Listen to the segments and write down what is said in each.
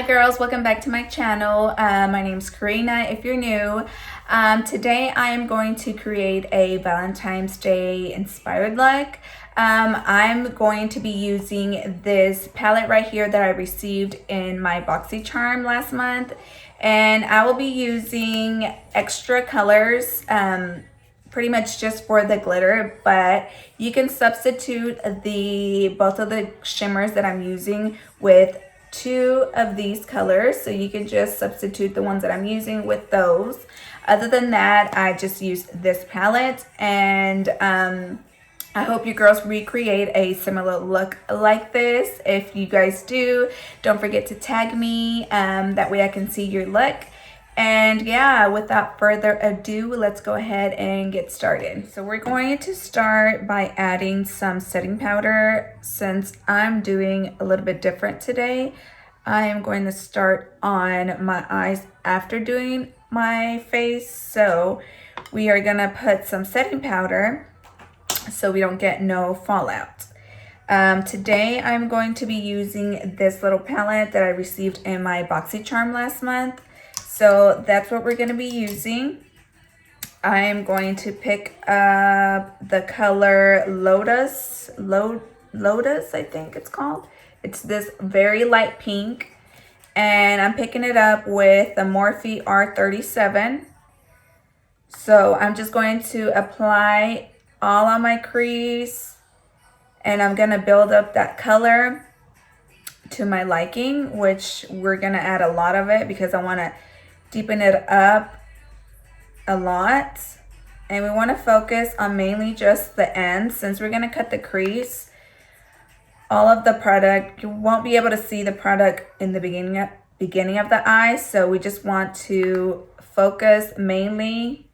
girls, welcome back to my channel. My name's Karina if you're new. Today I am going to create a Valentine's Day inspired look. I'm going to be using this palette right here that I received in my BoxyCharm last month, and I will be using extra colors pretty much just for the glitter, but you can substitute both of the shimmers that I'm using with two of these colors, so you can just substitute the ones that I'm using with those. Other than that, I just used this palette, and I hope you girls recreate a similar look like this. If you guys do, don't forget to tag me, that way I can see your look. And yeah, without further ado, let's go ahead and get started. So we're going to start by adding some setting powder. Since I'm doing a little bit different today, I am going to start on my eyes after doing my face. So we are gonna put some setting powder so we don't get no fallout. Today I'm going to be using this little palette that I received in my BoxyCharm last month. So that's what we're going to be using. I am going to pick up the color Lotus, I think it's called. It's this very light pink, and I'm picking it up with the Morphe R37. So I'm just going to apply all on my crease, and I'm going to build up that color to my liking, which we're going to add a lot of it because I want to deepen it up a lot. And we want to focus on mainly just the ends. Since we're going to cut the crease, all of the product, you won't be able to see the product in the beginning of the eye. So we just want to focus mainly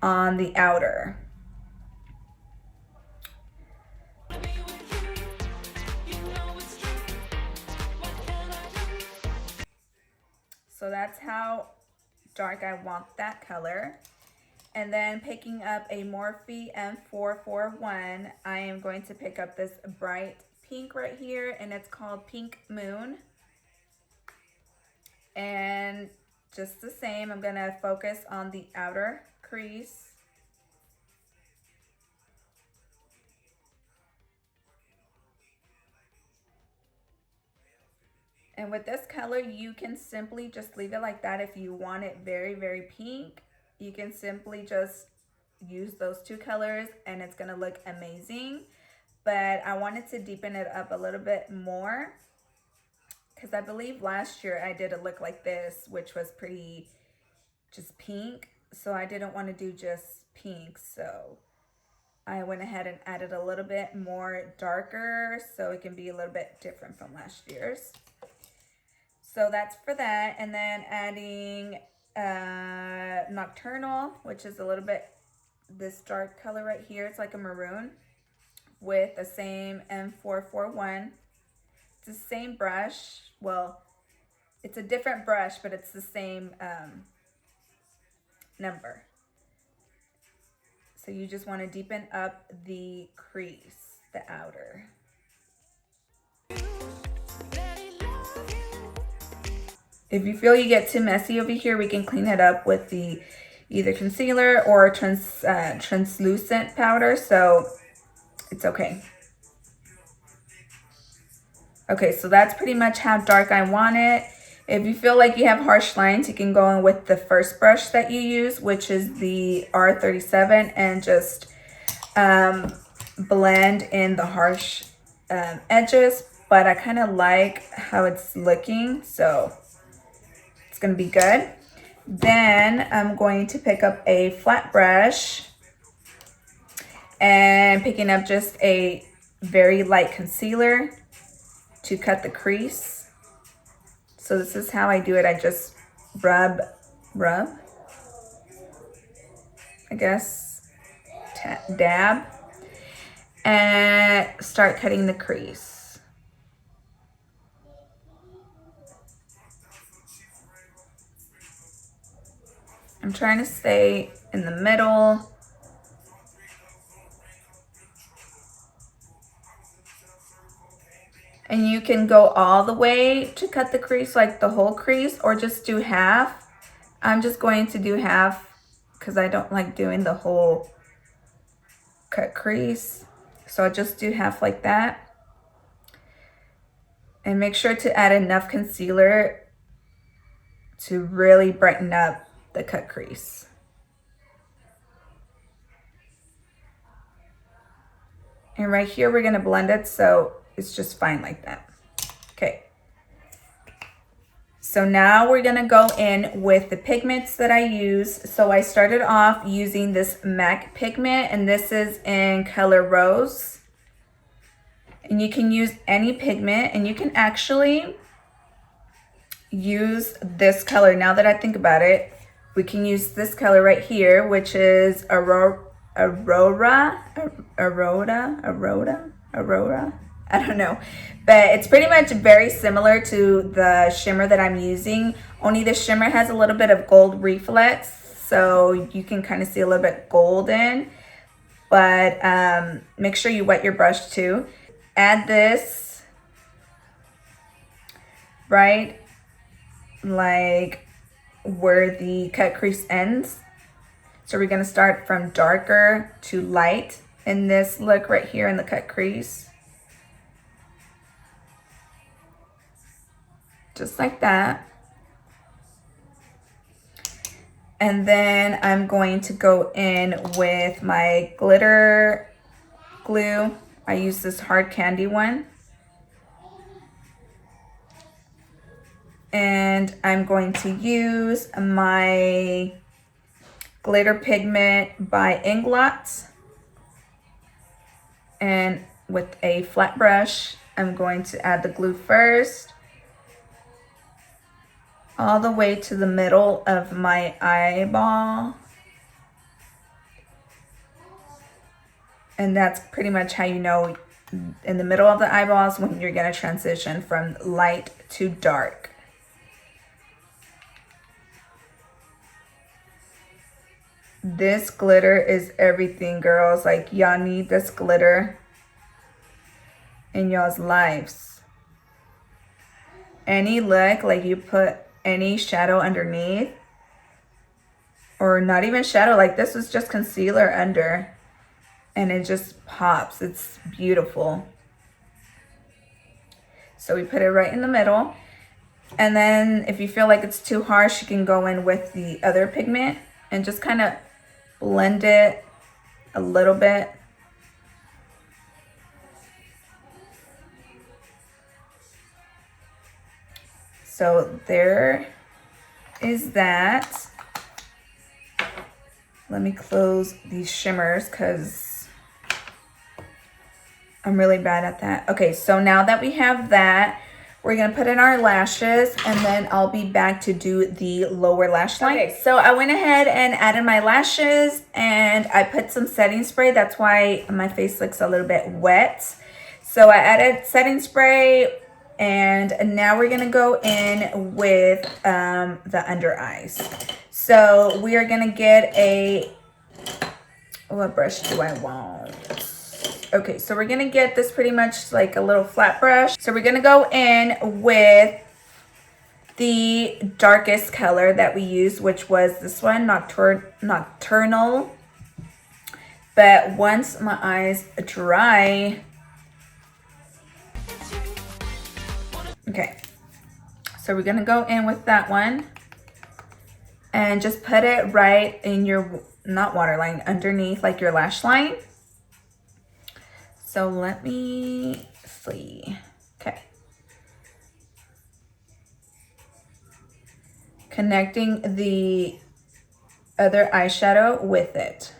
on the outer. So that's how dark I want that color. And then picking up a Morphe M441, I am going to pick up this bright pink right here, and it's called Pink Moon. And just the same, I'm gonna focus on the outer crease. And with this color, you can simply just leave it like that. If you want it very, very pink, you can simply just use those two colors and it's gonna look amazing. But I wanted to deepen it up a little bit more because I believe last year I did a look like this, which was pretty just pink. So I didn't want to do just pink. So I went ahead and added a little bit more darker so it can be a little bit different from last year's. So that's for that. And then adding Nocturnal, which is a little bit this dark color right here. It's like a maroon with the same M441. It's the same brush. Well, it's a different brush, but it's the same number. So you just want to deepen up the crease, the outer. If you feel you get too messy over here, we can clean it up with the either concealer or translucent powder, so it's okay. Okay, so that's pretty much how dark I want it. If you feel like you have harsh lines, you can go in with the first brush that you use, which is the R37, and just blend in the harsh edges. But I kind of like how it's looking, so it's gonna be good. Then I'm going to pick up a flat brush and picking up just a very light concealer to cut the crease. So this is how I do it. I just rub, I guess, dab, and start cutting the crease. I'm trying to stay in the middle. And you can go all the way to cut the crease, like the whole crease, or just do half. I'm just going to do half because I don't like doing the whole cut crease. So I'll just do half like that. And make sure to add enough concealer to really brighten up the cut crease. And right here, we're gonna blend it so it's just fine like that. Okay. So now we're gonna go in with the pigments that I use. So I started off using this MAC pigment, and this is in color Rose. And you can use any pigment, and you can actually use this color. Now that I think about it, we can use this color right here, which is Aurora. I don't know, but it's pretty much very similar to the shimmer that I'm using, only the shimmer has a little bit of gold reflex, so you can kind of see a little bit golden, but make sure you wet your brush too. Add this right like where the cut crease ends. So we're gonna start from darker to light in this look right here in the cut crease. Just like that. And then I'm going to go in with my glitter glue. I use this hard candy one. And I'm going to use my glitter pigment by Inglot. And with a flat brush, I'm going to add the glue first, all the way to the middle of my eyeball. And that's pretty much how you know in the middle of the eyeballs when you're gonna transition from light to dark. This glitter is everything, girls. Like, y'all need this glitter in y'all's lives. Any look, like you put any shadow underneath, or not even shadow, like this was just concealer under, and it just pops. It's beautiful. So we put it right in the middle. And then if you feel like it's too harsh, you can go in with the other pigment and just kind of blend it a little bit. So there is that. Let me close these shimmers because I'm really bad at that. Okay, so now that we have that, we're gonna put in our lashes, and then I'll be back to do the lower lash line. Okay, so I went ahead and added my lashes, and I put some setting spray. That's why my face looks a little bit wet. So I added setting spray, and now we're gonna go in with the under eyes. So we are gonna get a, what brush do I want? Okay, so we're gonna get this pretty much like a little flat brush. So we're gonna go in with the darkest color that we used, which was this one, Nocturnal. But once my eyes dry, okay, so we're gonna go in with that one and just put it right in your, not waterline, underneath like your lash line. So let me see. Okay. Connecting the other eyeshadow with it.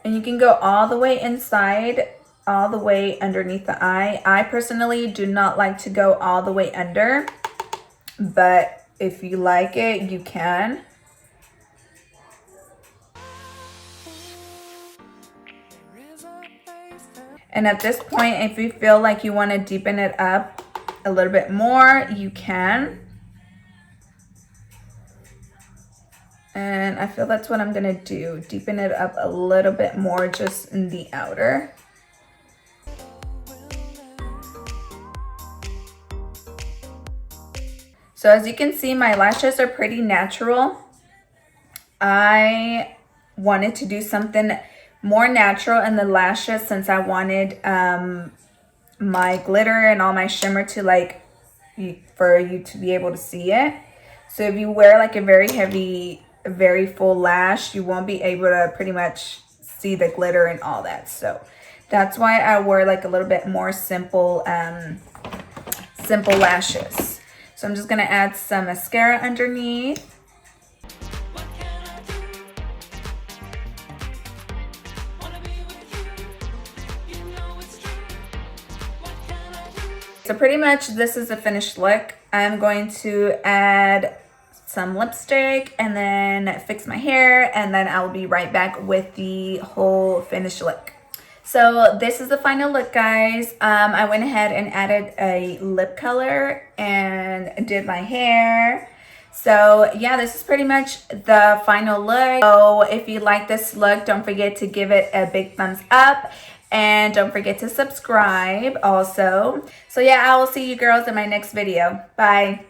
And you can go all the way inside, all the way underneath the eye. I personally do not like to go all the way under, but if you like it, you can. And at this point, if you feel like you want to deepen it up a little bit more, you can. And I feel that's what I'm gonna do. Deepen it up a little bit more just in the outer. So as you can see, my lashes are pretty natural. I wanted to do something more natural in the lashes since I wanted my glitter and all my shimmer to for you to be able to see it. So if you wear like a very heavy, very full lash, you won't be able to pretty much see the glitter and all that. So that's why I wear like a little bit more simple lashes. So I'm just gonna add some mascara underneath. So pretty much this is the finished look. I'm going to add some lipstick and then fix my hair, and then I'll be right back with the whole finished look. So this is the final look, guys. I went ahead and added a lip color and did my hair. So yeah, this is pretty much the final look. So if you like this look, don't forget to give it a big thumbs up. And don't forget to subscribe also. So yeah, I will see you girls in my next video. Bye.